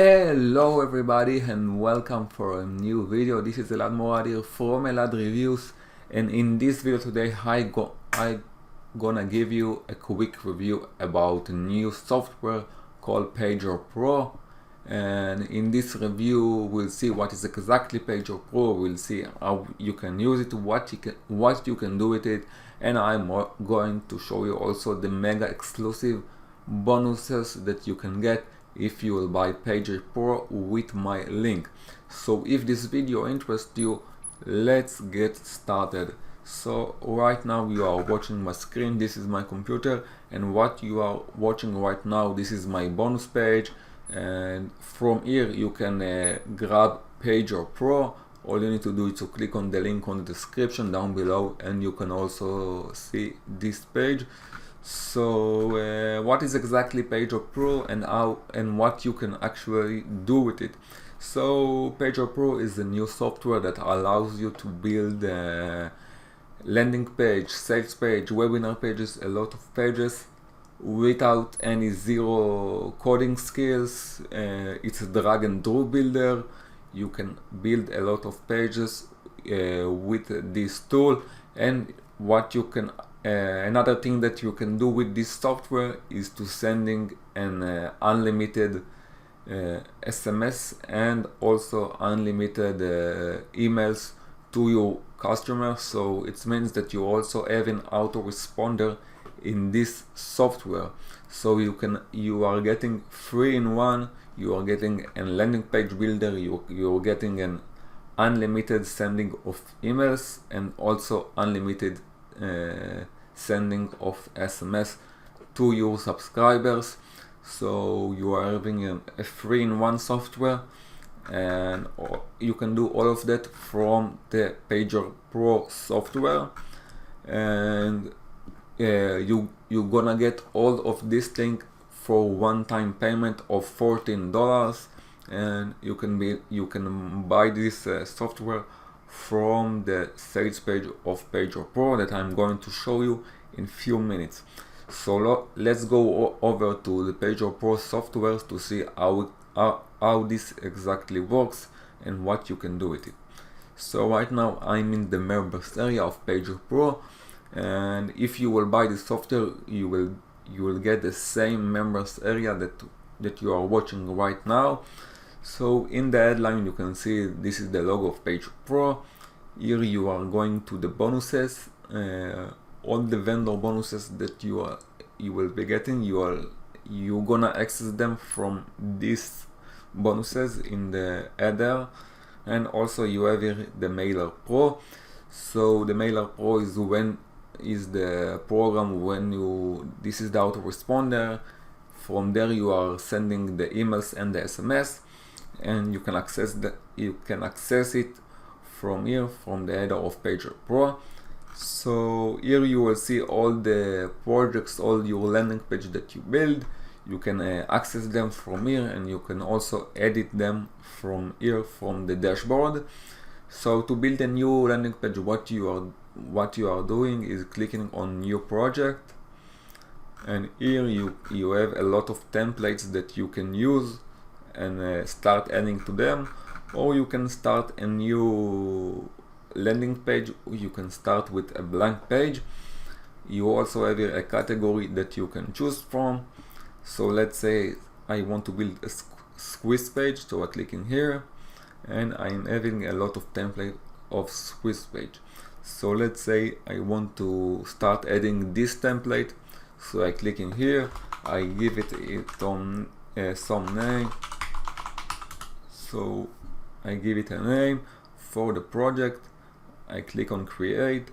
Hello everybody and welcome for a new video. This is Elad Morad here from Elad Reviews, and in this video today I gonna give you a quick review about a new software called PagrPro. And in this review we'll see what is exactly PagrPro, we'll see how you can use it, what you can do with it, and I'm going to show you also the mega exclusive bonuses that you can get if you will buy PagrPro with my link. So if this video interests you, let's get started. So right now you are watching my screen, this is my computer, and what you are watching right now, this is my bonus page, and from here you can grab PagrPro. All you need to do is to click on the link on the description down below, and you can also see this page. So what is exactly PagrPro and how and what you can actually do with it? So PagrPro is a new software that allows you to build a landing page, sales page, webinar pages, a lot of pages without any zero coding skills. It's a drag and drop builder. You can build a lot of pages with this tool, and what you can another thing that you can do with this software is to sending an unlimited SMS and also unlimited emails to your customers. So it means that you also have an autoresponder in this software. So you are getting 3-in-1. You are getting a landing page builder, you're getting an unlimited sending of emails, and also unlimited sending of SMS to your subscribers. So you are having a 3-in-1 software, and you can do all of that from the PagrPro software. And you're gonna get all of this thing for one-time payment of $14, and you can buy this software from the sales page of PagrPro that I'm going to show you in few minutes. So let's go over to the PagrPro software to see how this exactly works and what you can do with it. So right now I'm in the members area of PagrPro, and if you will buy the software, you will get the same members area that you are watching right now. So in the headline you can see this is the logo of PagrPro. Here you are going to the bonuses, all the vendor bonuses that you will be getting. You're gonna access them from these bonuses in the header, and also you have here the Mailer Pro. So the Mailer Pro is the program this is the autoresponder. From there you are sending the emails and the SMS, and you can access it from here, from the header of PagrPro. So here you will see all the projects, all your landing page that you build. You can access them from here, and you can also edit them from here, from the dashboard. So to build a new landing page, what you are doing is clicking on new project, and here you have a lot of templates that you can use and start adding to them. Or you can start a new landing page. You can start with a blank page. You also have here a category that you can choose from. So let's say I want to build a squeeze page, so I click in here, and I'm having a lot of template of squeeze page. So let's say I want to start adding this template, so I click in here, I give it some name. So I give it a name for the project, I click on create,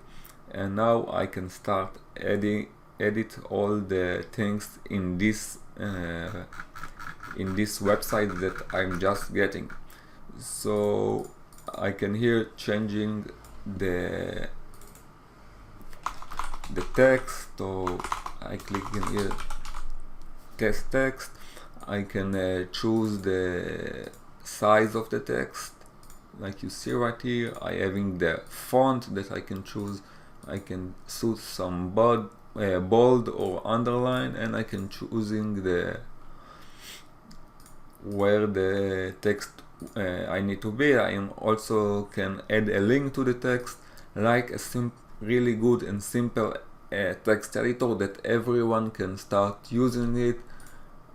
and now I can start edit all the things in this website that I'm just getting. So I can here changing the text, so I click in here test text. I can choose the size of the text, like you see right here. I having the font that I can choose. I can choose some bold or underline, and I can choosing the where the text I need to be. I also can add a link to the text, like a really good and simple text editor that everyone can start using it.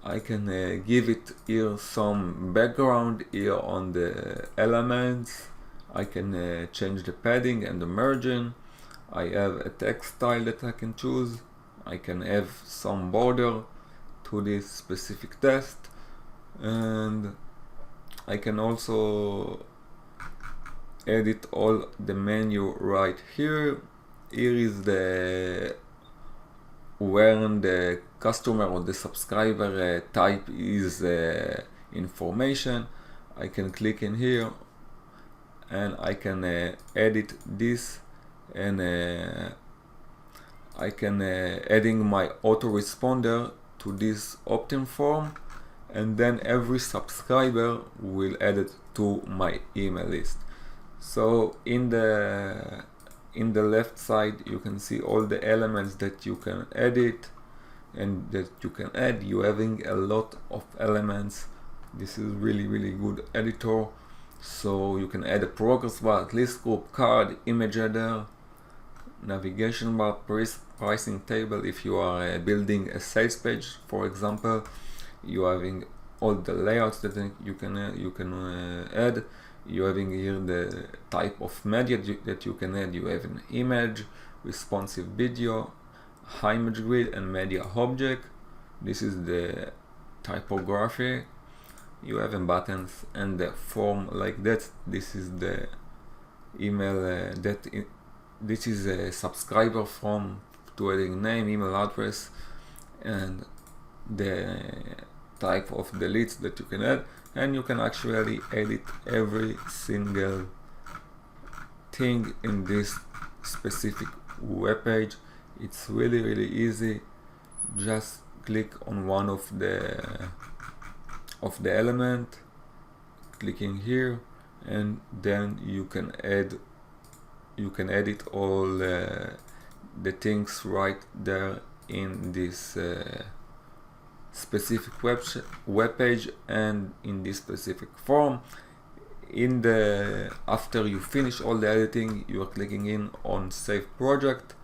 I can give it here some background here on the elements. I can change the padding and the margin. I have a text style that I can choose. I can have some border to this specific text, and I can also edit all the menu right here. Here is the when the customer or the subscriber type is information. I can click in here and I can edit this, and I can adding my autoresponder to this opt-in form, and then every subscriber will add it to my email list. So in the left side you can see all the elements that you can edit and that you can add. You're having a lot of elements. This is really good editor. So you can add a progress bar, list group, card, image header, navigation bar, pricing table. If you are building a sales page, for example, you are having all the layouts that you can add. You're having here the type of media that you can add. You have an image, responsive video, high image grid, and media object. This is the typography. You have buttons and the form like that. This is the email this is a subscriber form to adding name, email address, and the type of the leads that you can add. And you can actually edit every single thing in this specific web page. It's really easy. Just click on one of the element, clicking here, and then you can edit all the things right there in this specific web page and in this specific form. After you finish all the editing, you are clicking in on save project,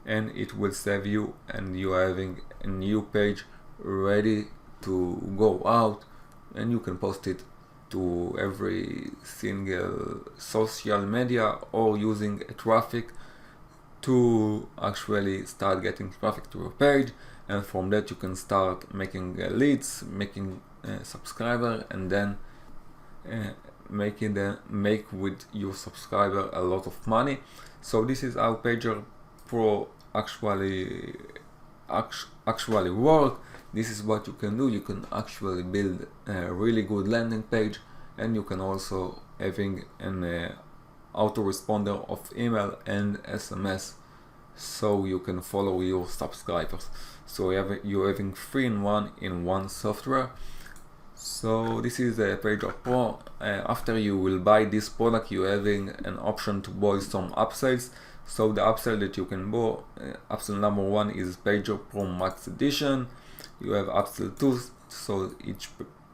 and it will save you, and you are having a new page ready to go out, and you can post it to every single social media or using a traffic to actually start getting traffic to your page. And from that you can start making leads, making subscriber, and then make with your subscriber a lot of money. So this is how PagrPro actually work. This is what you can do. You can actually build a really good landing page, and you can also having an autoresponder of email and SMS, so you can follow your subscribers. So you're having 3-in-1 in one software. So this is a PagrPro. After you will buy this product, you're having an option to buy some upsells. So the upsell that you can buy, upsell number 1 is PagrPro Max Edition. You have upsell 2, so each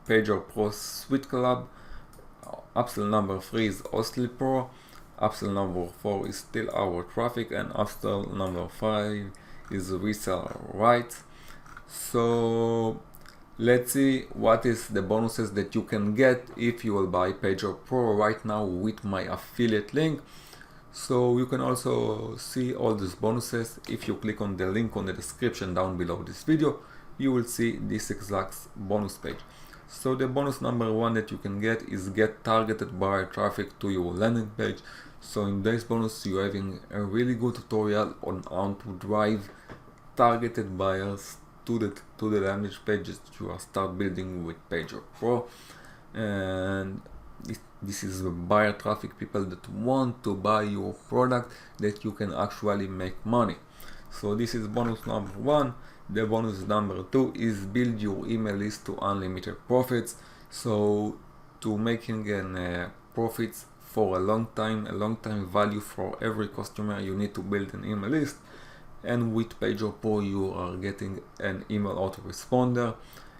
PagrPro Suite Club. Upsell number 3 is Hostly Pro. Upsell number 4 is Still Our Traffic, and upsell number 5 is Reseller Rights. So let's see what is the bonuses that you can get if you will buy PagrPro right now with my affiliate link. So you can also see all these bonuses. If you click on the link on the description down below this video, you will see this exact bonus page. So the bonus number 1 that you can get is get targeted buyer traffic to your landing page. So in this bonus you're having a really good tutorial on how to drive targeted buyers to the landing pages that you are start building with PagrPro. And this is the buyer traffic, people that want to buy your product, that you can actually make money. So this is bonus number 1. The bonus number 2 is build your email list to unlimited profits. So to making profits for a long time value for every customer, you need to build an email list. And with PagrPro you are getting an email autoresponder.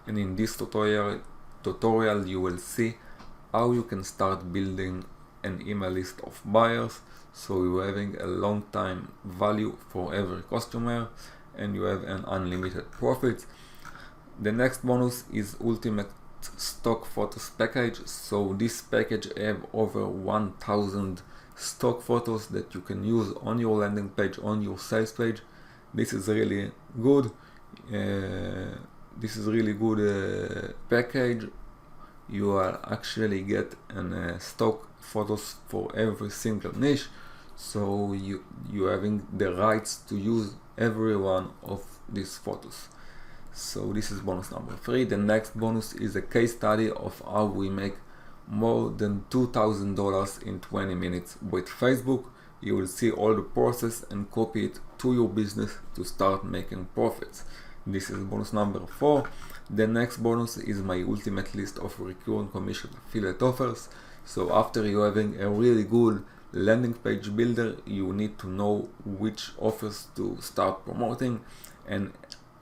And in this tutorial tutorial you will see how you can start building an email list of buyers, so you're having a long time value for every customer and you have an unlimited profit. The next bonus is ultimate stock photos package. So this package have over 1000 stock photos that you can use on your landing page, on your sales page. This is really good. This is really good package. You are actually get an stock photos for every single niche, so you having the rights to use every one of these photos. So this is bonus number 3. The next bonus is a case study of how we make more than $2,000 in 20 minutes with Facebook. You will see all the process and copy it to your business to start making profits. This is bonus number 4. The next bonus is my ultimate list of recurring commission affiliate offers. So after you having a really good landing page builder, you need to know which offers to start promoting, and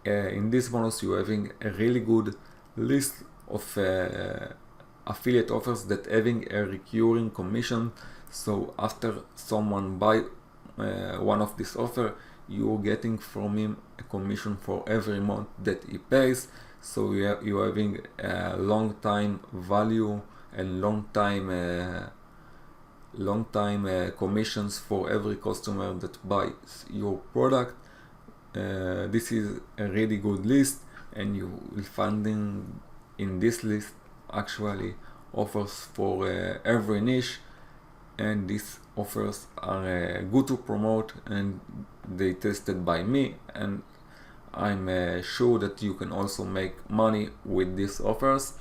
in this bonus you're having a really good list of affiliate offers that having a recurring commission. So after someone buy one of this offer, you're getting from him a commission for every month that he pays. So you're having a long time value and long time commissions for every customer that buys your product. This is a really good list, and you will find in this list actually offers for every niche, and these offers are good to promote, and they tested by me, and I'm sure that you can also make money with these offers.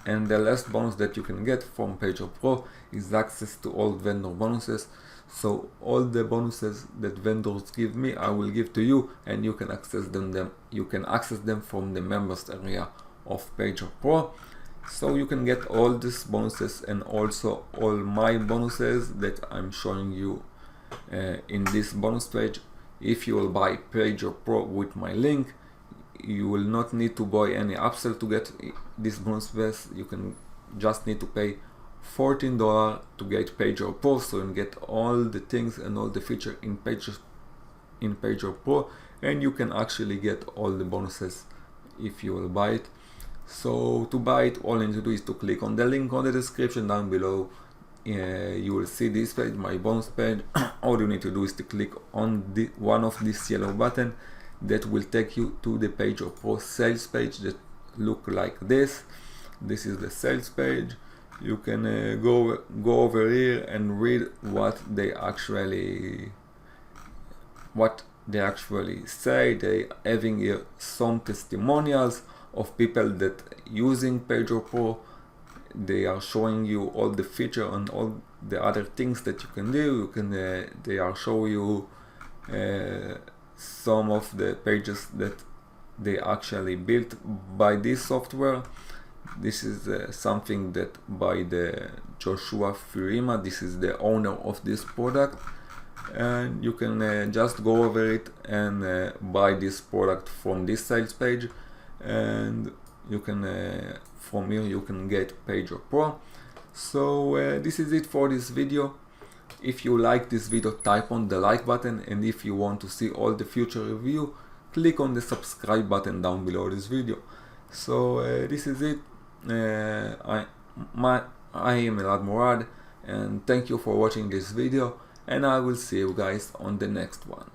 And the last bonus that you can get from PagrPro is access to all vendor bonuses. So all the bonuses that vendors give me, I will give to you, and you can access them. You can access them from the members area of PagrPro. So you can get all these bonuses and also all my bonuses that I'm showing you in this bonus page. If you will buy PagrPro with my link, you will not need to buy any upsell to get this bonus vest. You can just need to pay $14 to get PagrPro, so you can get all the things and all the features in PagrPro, and you can actually get all the bonuses if you will buy it. So to buy it, all you need to do is to click on the link on the description down below. You will see this page, my bonus page. All you need to do is to click on one of this yellow button that will take you to the PagrPro sales page that look like this. This is the sales page. You can go over here and read what they actually say. They having here some testimonials of people that using PagrPro. They are showing you all the feature and all the other things that you can do. They are showing you some of the pages that they actually built by this software. This is something that by the Joshua Firima. This is the owner of this product, and you can just go over it and buy this product from this sales page, and you can from here you can get PagrPro. So this is it for this video. If you like this video, type on the like button, and if you want to see all the future review, click on the subscribe button down below this video. So this is it. I am Elad Morad, and thank you for watching this video, and I will see you guys on the next one.